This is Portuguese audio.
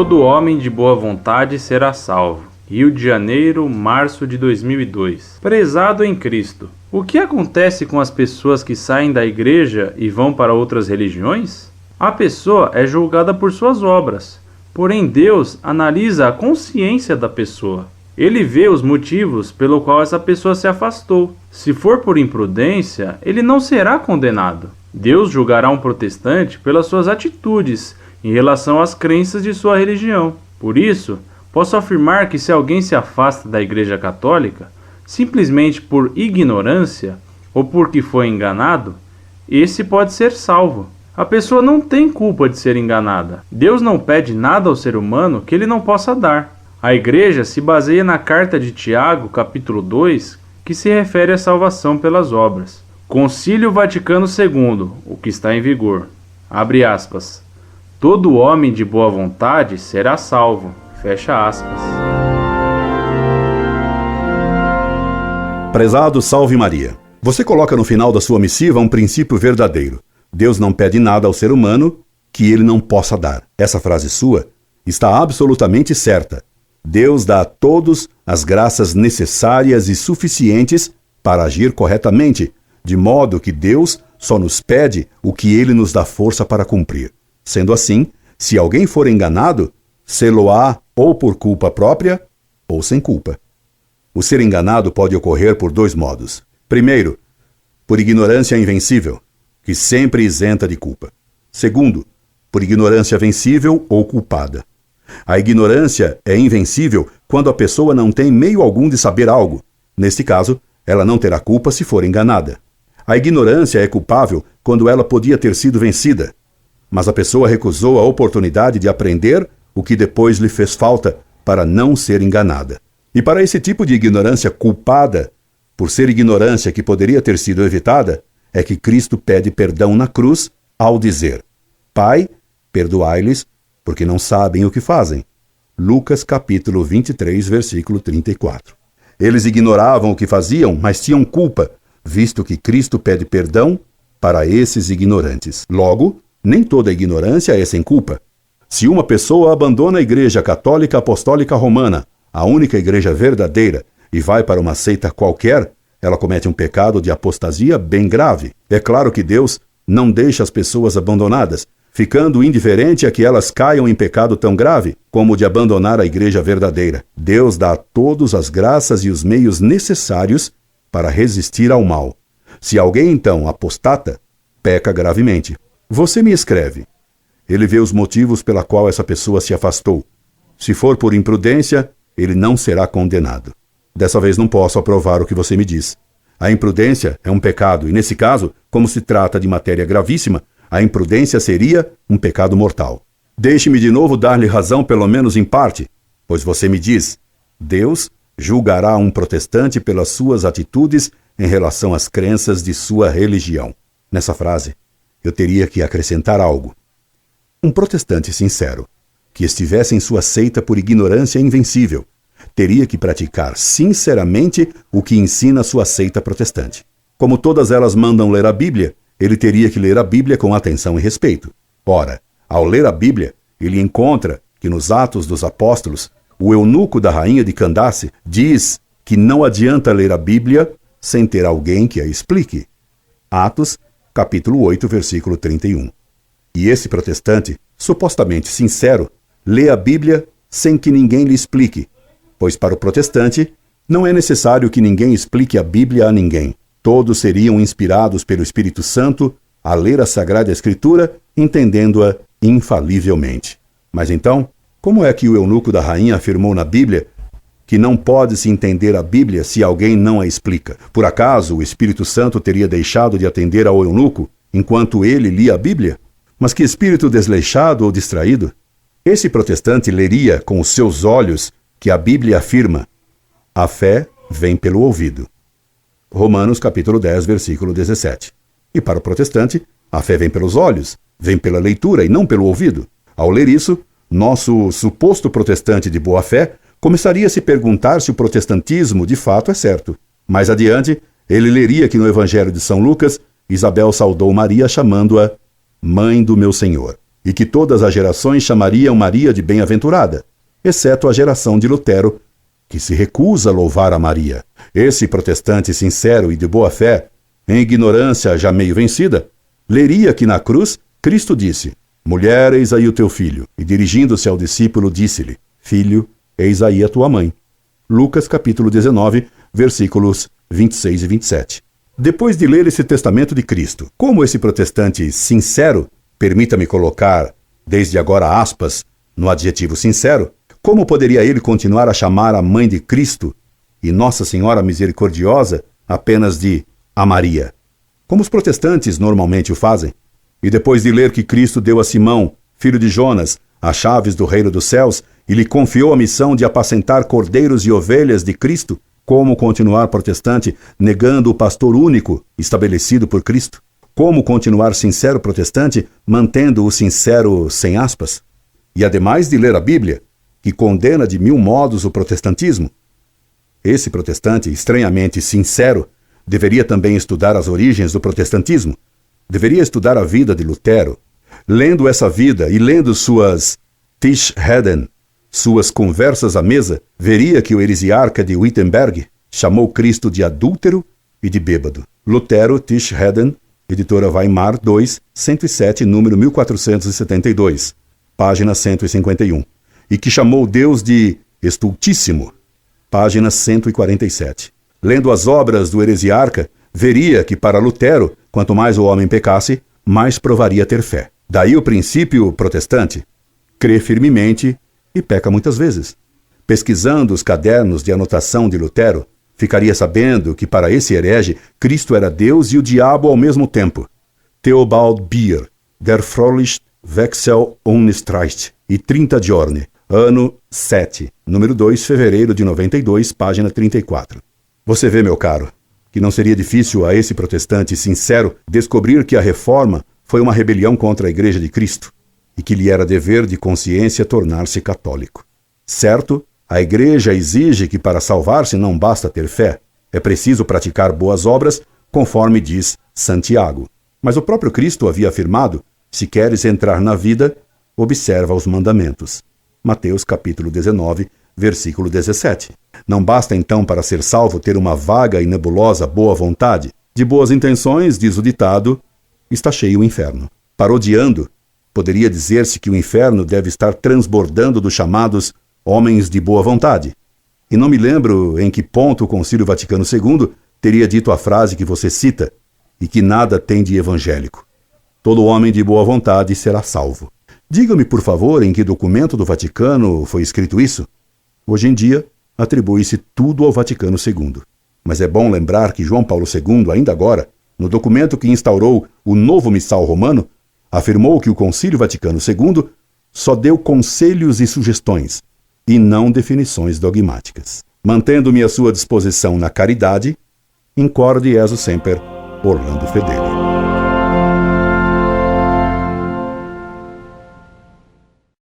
Todo homem de boa vontade será salvo. Rio de Janeiro, março de 2002. Prezado em Cristo, o que acontece com as pessoas que saem da igreja e vão para outras religiões? A pessoa é julgada por suas obras, porém Deus analisa a consciência da pessoa. Ele vê os motivos pelo qual essa pessoa se afastou. Se for por imprudência, ele não será condenado. Deus julgará um protestante pelas suas atitudes em relação às crenças de sua religião. Por isso, posso afirmar que se alguém se afasta da Igreja Católica, simplesmente por ignorância ou porque foi enganado, esse pode ser salvo. A pessoa não tem culpa de ser enganada. Deus não pede nada ao ser humano que ele não possa dar. A Igreja se baseia na carta de Tiago, capítulo 2, que se refere à salvação pelas obras. Concílio Vaticano II, o que está em vigor. Abre aspas. Todo homem de boa vontade será salvo. Fecha aspas. Prezado Salve Maria. Você coloca no final da sua missiva um princípio verdadeiro. Deus não pede nada ao ser humano que ele não possa dar. Essa frase sua está absolutamente certa. Deus dá a todos as graças necessárias e suficientes para agir corretamente, de modo que Deus só nos pede o que ele nos dá força para cumprir. Sendo assim, se alguém for enganado, sê-lo-á ou por culpa própria ou sem culpa. O ser enganado pode ocorrer por dois modos. Primeiro, por ignorância invencível, que sempre isenta de culpa. Segundo, por ignorância vencível ou culpada. A ignorância é invencível quando a pessoa não tem meio algum de saber algo. Neste caso, ela não terá culpa se for enganada. A ignorância é culpável quando ela podia ter sido vencida, mas a pessoa recusou a oportunidade de aprender o que depois lhe fez falta para não ser enganada. E para esse tipo de ignorância culpada, por ser ignorância que poderia ter sido evitada, é que Cristo pede perdão na cruz ao dizer: Pai, perdoai-lhes, porque não sabem o que fazem. Lucas capítulo 23, versículo 34. Eles ignoravam o que faziam, mas tinham culpa, visto que Cristo pede perdão para esses ignorantes. Logo, nem toda ignorância é sem culpa. Se uma pessoa abandona a Igreja Católica Apostólica Romana, a única igreja verdadeira, e vai para uma seita qualquer, ela comete um pecado de apostasia bem grave. É claro que Deus não deixa as pessoas abandonadas, ficando indiferente a que elas caiam em pecado tão grave como o de abandonar a igreja verdadeira. Deus dá a todos as graças e os meios necessários para resistir ao mal. Se alguém, então, apostata, peca gravemente. Você me escreve. Ele vê os motivos pela qual essa pessoa se afastou. Se for por imprudência, ele não será condenado. Dessa vez não posso aprovar o que você me diz. A imprudência é um pecado e, nesse caso, como se trata de matéria gravíssima, a imprudência seria um pecado mortal. Deixe-me de novo dar-lhe razão, pelo menos em parte, pois você me diz: Deus julgará um protestante pelas suas atitudes em relação às crenças de sua religião. Nessa frase, eu teria que acrescentar algo. Um protestante sincero, que estivesse em sua seita por ignorância invencível, teria que praticar sinceramente o que ensina sua seita protestante. Como todas elas mandam ler a Bíblia, ele teria que ler a Bíblia com atenção e respeito. Ora, ao ler a Bíblia, ele encontra que nos Atos dos Apóstolos, o eunuco da rainha de Candace diz que não adianta ler a Bíblia sem ter alguém que a explique. Atos, capítulo 8, versículo 31. E esse protestante, supostamente sincero, lê a Bíblia sem que ninguém lhe explique, pois para o protestante não é necessário que ninguém explique a Bíblia a ninguém. Todos seriam inspirados pelo Espírito Santo a ler a Sagrada Escritura, entendendo-a infalivelmente. Mas então, como é que o eunuco da rainha afirmou na Bíblia que não pode-se entender a Bíblia se alguém não a explica? Por acaso o Espírito Santo teria deixado de atender ao eunuco enquanto ele lia a Bíblia? Mas que espírito desleixado ou distraído! Esse protestante leria com os seus olhos que a Bíblia afirma: a fé vem pelo ouvido. Romanos capítulo 10, versículo 17. E para o protestante, a fé vem pelos olhos, vem pela leitura e não pelo ouvido. Ao ler isso, nosso suposto protestante de boa fé começaria a se perguntar se o protestantismo de fato é certo. Mais adiante, ele leria que no Evangelho de São Lucas, Isabel saudou Maria chamando-a Mãe do meu Senhor. e que todas as gerações chamariam Maria de bem-aventurada, exceto a geração de Lutero, que se recusa a louvar a Maria. Esse protestante sincero e de boa fé, em ignorância já meio vencida, leria que na cruz Cristo disse: Mulher, eis aí o teu filho. E dirigindo-se ao discípulo, disse-lhe: Filho, eis aí a tua mãe. Lucas capítulo 19, versículos 26 e 27. Depois de ler esse testamento de Cristo, como esse protestante sincero, permita-me colocar, desde agora aspas, no adjetivo sincero, como poderia ele continuar a chamar a mãe de Cristo e Nossa Senhora Misericordiosa apenas de a Maria, como os protestantes normalmente o fazem? E depois de ler que Cristo deu a Simão, filho de Jonas, as chaves do reino dos céus e lhe confiou a missão de apacentar cordeiros e ovelhas de Cristo, como continuar protestante negando o pastor único estabelecido por Cristo? Como continuar sincero protestante mantendo o sincero sem aspas? E ademais de ler a Bíblia, que condena de 1000 modos o protestantismo, esse protestante estranhamente sincero deveria também estudar as origens do protestantismo. Deveria estudar a vida de Lutero. Lendo essa vida e lendo suas Tischreden, suas conversas à mesa, veria que o heresiarca de Wittenberg chamou Cristo de adúltero e de bêbado. Lutero, Tischreden, editora Weimar 2, 107, número 1472, página 151. E que chamou Deus de estultíssimo, página 147. Lendo as obras do heresiarca, veria que para Lutero, quanto mais o homem pecasse, mais provaria ter fé. Daí o princípio protestante: crê firmemente e peca muitas vezes. Pesquisando os cadernos de anotação de Lutero, ficaria sabendo que para esse herege, Cristo era Deus e o diabo ao mesmo tempo. Theobald Bier, Der Fröhlich Wechsel Unstreich e 30 Giorni, ano 7, número 2, fevereiro de 92, página 34. Você vê, meu caro, que não seria difícil a esse protestante sincero descobrir que a reforma foi uma rebelião contra a Igreja de Cristo e que lhe era dever de consciência tornar-se católico. Certo, a Igreja exige que para salvar-se não basta ter fé, é preciso praticar boas obras, conforme diz Santiago. Mas o próprio Cristo havia afirmado: se queres entrar na vida, observa os mandamentos. Mateus capítulo 19, versículo 17. Não basta então para ser salvo ter uma vaga e nebulosa boa vontade. De boas intenções, diz o ditado, está cheio o inferno. Parodiando, poderia dizer-se que o inferno deve estar transbordando dos chamados homens de boa vontade. E não me lembro em que ponto o Concílio Vaticano II teria dito a frase que você cita e que nada tem de evangélico: todo homem de boa vontade será salvo. Diga-me, por favor, em que documento do Vaticano foi escrito isso? Hoje em dia, atribui-se tudo ao Vaticano II. Mas é bom lembrar que João Paulo II, ainda agora, no documento que instaurou o novo missal romano, afirmou que o Concílio Vaticano II só deu conselhos e sugestões, e não definições dogmáticas. Mantendo-me à sua disposição na caridade, incorde Jesus semper, Orlando Fedeli.